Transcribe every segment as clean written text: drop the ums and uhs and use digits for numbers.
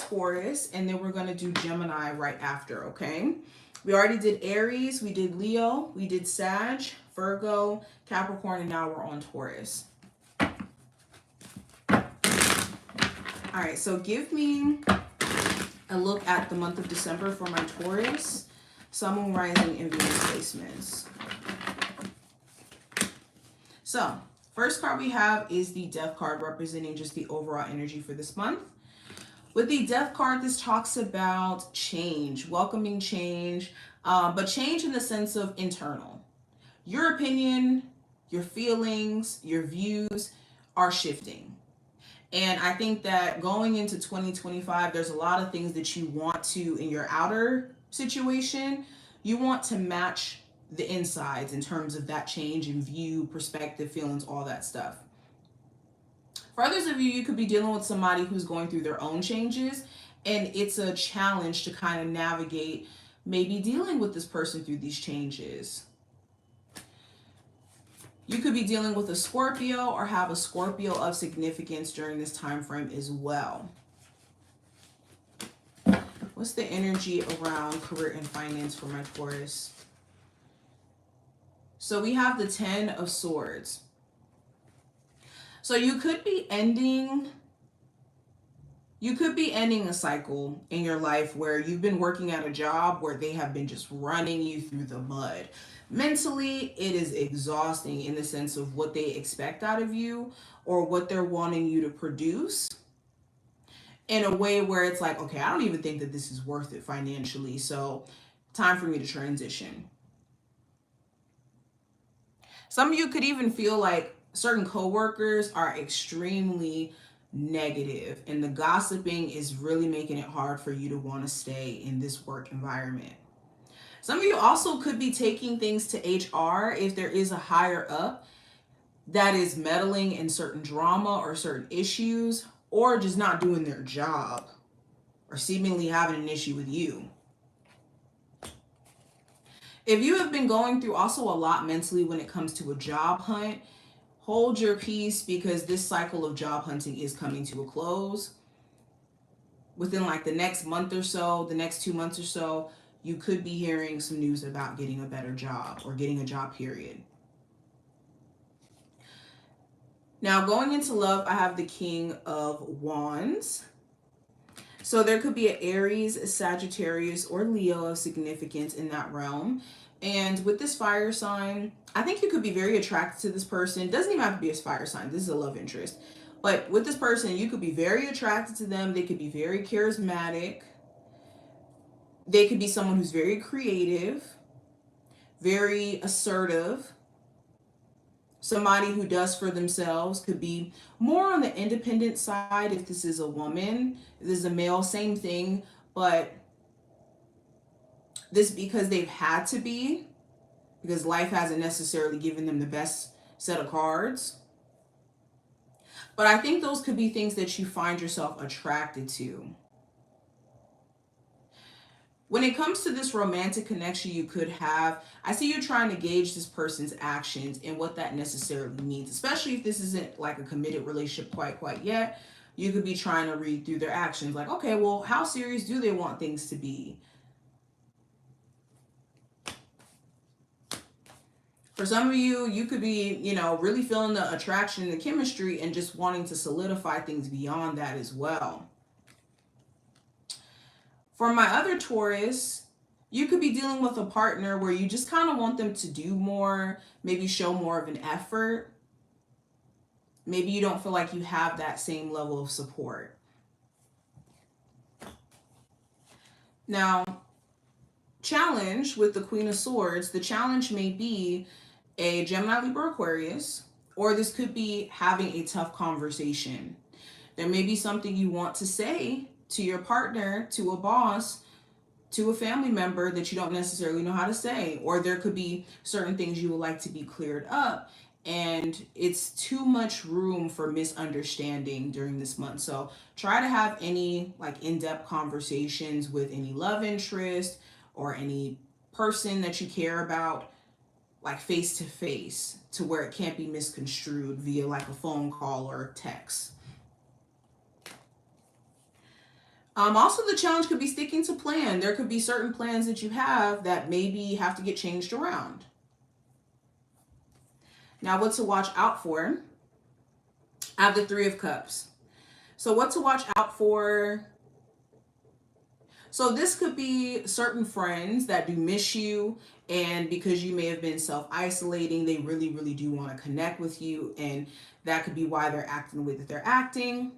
Taurus, and then we're going to do Gemini right after, okay? We already did Aries, we did Leo, we did Sag, Virgo, Capricorn, and now we're on Taurus. All right, so give me a look at the month of December for my Taurus, Sun, Moon, Rising, and Venus placements. So, first card we have is the Death card, representing just the overall energy for this month. With the Death card, this talks about change, welcoming change, but change in the sense of internal. Your opinion, your feelings, your views are shifting. And I think that going into 2025, there's a lot of things that you want to, in your outer situation, you want to match the insides in terms of that change in view, perspective, feelings, all that stuff. For others of you, you could be dealing with somebody who's going through their own changes, and it's a challenge to kind of navigate maybe dealing with this person through these changes. You could be dealing with a Scorpio or have a Scorpio of significance during this time frame as well. What's the energy around career and finance for my Taurus? So we have the 10 of Swords. So you could be ending a cycle in your life where you've been working at a job where they have been just running you through the mud. Mentally, it is exhausting in the sense of what they expect out of you or what they're wanting you to produce in a way where it's like, okay, I don't even think that this is worth it financially, so time for me to transition. Some of you could even feel like certain coworkers are extremely negative, and the gossiping is really making it hard for you to want to stay in this work environment. Some of you also could be taking things to HR if there is a higher up that is meddling in certain drama or certain issues, or just not doing their job or seemingly having an issue with you. If you have been going through also a lot mentally when it comes to a job hunt, hold your peace, because this cycle of job hunting is coming to a close. Within like the next month or so, the next 2 months or so, you could be hearing some news about getting a better job or getting a job, period. Now, going into love, I have the King of Wands. So there could be an Aries, Sagittarius, or Leo of significance in that realm. And with this fire sign, I think you could be very attracted to this person. It doesn't even have to be a fire sign. This is a love interest. But with this person, you could be very attracted to them. They could be very charismatic. They could be someone who's very creative, very assertive. Somebody who does for themselves. Could be more on the independent side if this is a woman. If this is a male, same thing. But this because they've had to be, because life hasn't necessarily given them the best set of cards. But I think those could be things that you find yourself attracted to. When it comes to this romantic connection you could have, I see you trying to gauge this person's actions and what that necessarily means, especially if this isn't like a committed relationship quite yet. You could be trying to read through their actions like, okay, well, how serious do they want things to be? For some of you, you could be, really feeling the attraction and the chemistry and just wanting to solidify things beyond that as well. For my other Taurus, you could be dealing with a partner where you just kind of want them to do more, maybe show more of an effort. Maybe you don't feel like you have that same level of support. Now, challenge with the Queen of Swords, the challenge may be a Gemini, Libra, Aquarius, or this could be having a tough conversation. There may be something you want to say to your partner, to a boss, to a family member that you don't necessarily know how to say, or there could be certain things you would like to be cleared up, and it's too much room for misunderstanding during this month. So try to have any like in-depth conversations with any love interest or any person that you care about, like face to face, to where it can't be misconstrued via like a phone call or a text. Also, the challenge could be sticking to plan. There could be certain plans that you have that maybe have to get changed around. Now, what to watch out for? I have the Three of Cups. So what to watch out for? So this could be certain friends that do miss you, and because you may have been self-isolating, they really, really do want to connect with you, and that could be why they're acting the way that they're acting.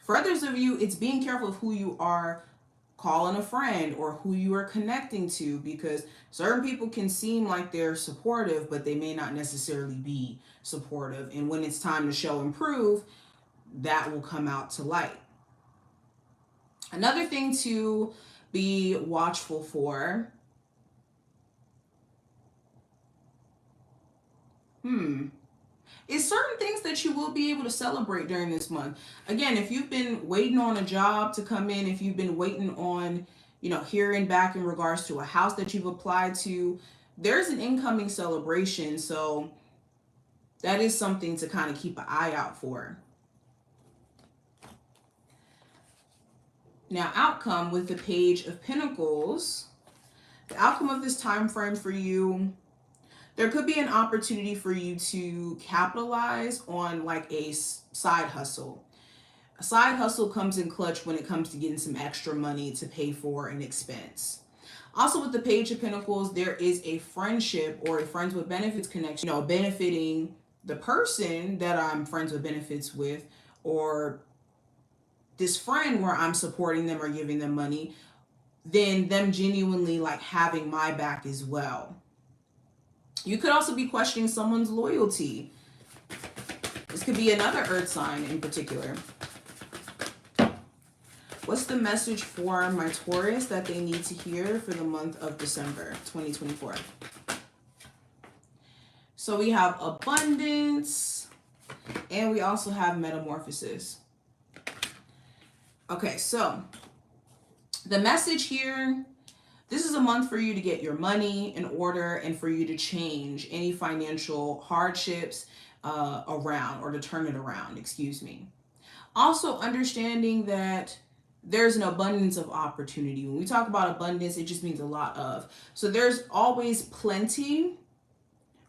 For others of you, it's being careful of who you are calling a friend or who you are connecting to, because certain people can seem like they're supportive, but they may not necessarily be supportive. And when it's time to show and prove, that will come out to light. Another thing to be watchful for. Is certain things that you will be able to celebrate during this month. Again, if you've been waiting on a job to come in, if you've been waiting on, hearing back in regards to a house that you've applied to, there's an incoming celebration. So that is something to kind of keep an eye out for. Now, outcome with the Page of Pentacles. The outcome of this time frame for you, there could be an opportunity for you to capitalize on like a side hustle. A side hustle comes in clutch when it comes to getting some extra money to pay for an expense. Also, with the Page of Pentacles, there is a friendship or a friends with benefits connection, benefiting the person that I'm friends with benefits with, or this friend where I'm supporting them or giving them money, then them genuinely like having my back as well. You could also be questioning someone's loyalty. This could be another earth sign in particular. What's the message for my Taurus that they need to hear for the month of December 2024? So we have abundance, and we also have metamorphosis. Okay, so the message here, this is a month for you to get your money in order and for you to change any financial hardships around, or to turn it around, excuse me. Also understanding that there's an abundance of opportunity. When we talk about abundance, it just means a lot of. So there's always plenty.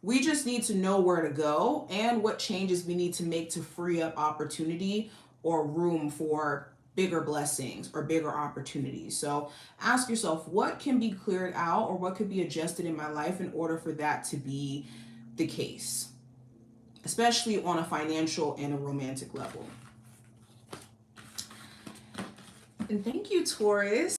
We just need to know where to go and what changes we need to make to free up opportunity or room for bigger blessings or bigger opportunities. So ask yourself, what can be cleared out or what could be adjusted in my life in order for that to be the case, especially on a financial and a romantic level. And thank you, Taurus.